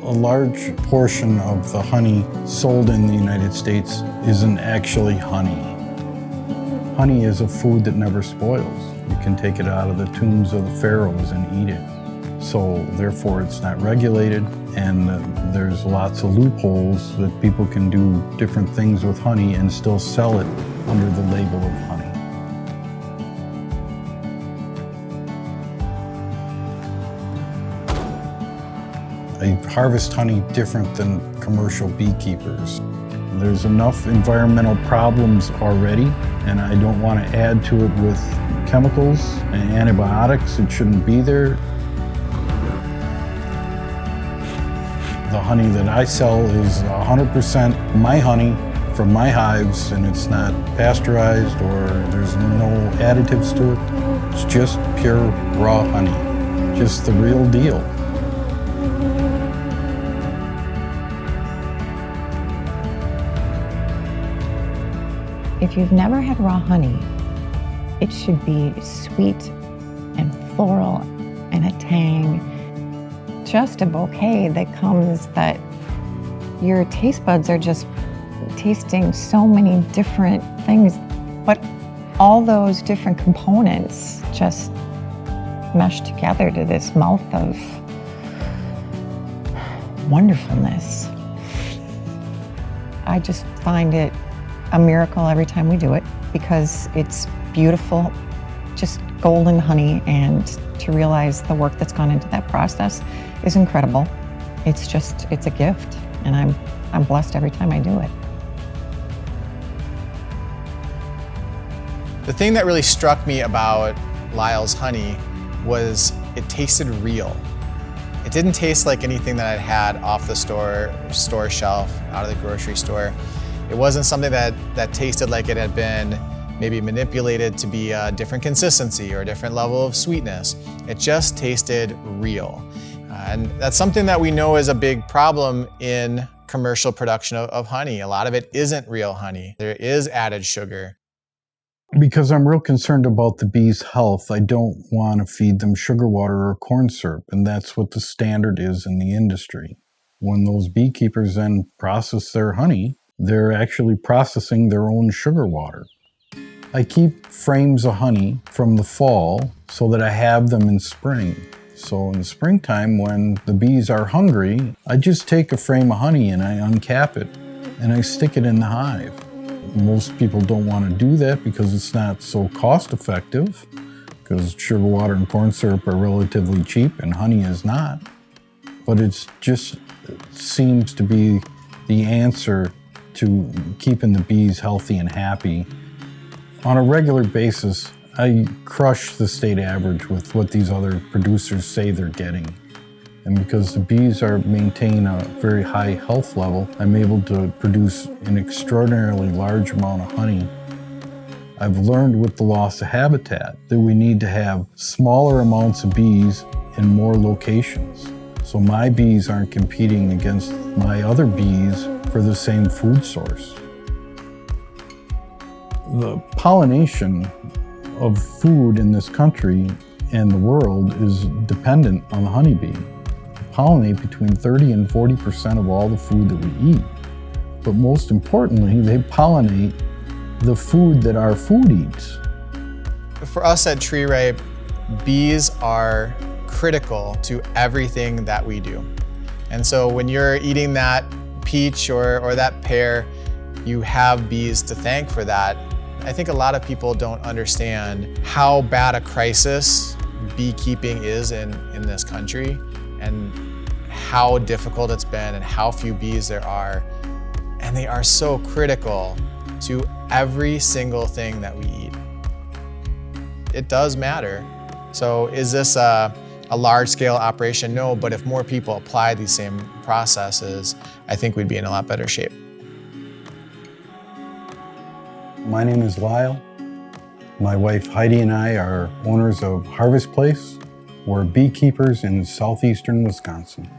A large portion of the honey sold in the United States isn't actually honey. Honey is a food that never spoils. You can take it out of the tombs of the pharaohs and eat it. So therefore it's not regulated, and there's lots of loopholes that people can do different things with honey and still sell it under the label of honey. I harvest honey different than commercial beekeepers. There's enough environmental problems already, and I don't want to add to it with chemicals and antibiotics. It shouldn't be there. The honey that I sell is 100% my honey from my hives, and it's not pasteurized or there's no additives to it. It's just pure raw honey, just the real deal. If you've never had raw honey, it should be sweet and floral and a tang. Just a bouquet that comes that your taste buds are just tasting so many different things, but all those different components just mesh together to this mouth of wonderfulness. I just find it a miracle every time we do it because it's beautiful, just golden honey, and to realize the work that's gone into that process is incredible. It's a gift, and I'm blessed every time I do it. The thing that really struck me about Lyle's honey was it tasted real. It didn't taste like anything that I'd had off the store shelf, out of the grocery store. It wasn't something that tasted like it had been maybe manipulated to be a different consistency or a different level of sweetness. It just tasted real. And that's something that we know is a big problem in commercial production of honey. A lot of it isn't real honey. There is added sugar. Because I'm real concerned about the bees' health, I don't want to feed them sugar water or corn syrup, and that's what the standard is in the industry. When those beekeepers then process their honey, they're actually processing their own sugar water. I keep frames of honey from the fall so that I have them in spring. So in the springtime, when the bees are hungry, I just take a frame of honey and I uncap it and I stick it in the hive. Most people don't want to do that because it's not so cost effective, because sugar water and corn syrup are relatively cheap and honey is not. But it seems to be the answer to keeping the bees healthy and happy. On a regular basis, I crush the state average with what these other producers say they're getting. And because the bees maintain a very high health level, I'm able to produce an extraordinarily large amount of honey. I've learned with the loss of habitat that we need to have smaller amounts of bees in more locations. So my bees aren't competing against my other bees for the same food source. The pollination of food in this country and the world is dependent on the honeybee. They pollinate between 30 and 40% of all the food that we eat. But most importantly, they pollinate the food that our food eats. For us at Tree Ripe, bees are critical to everything that we do. And so when you're eating that peach or that pear, you have bees to thank for that. I think a lot of people don't understand how bad a crisis beekeeping is in this country, and how difficult it's been and how few bees there are. And they are so critical to every single thing that we eat. It does matter. So is this a large-scale operation? No, but if more people apply these same processes, I think we'd be in a lot better shape. My name is Lyle. My wife Heidi and I are owners of Harvest Place. We're beekeepers in southeastern Wisconsin.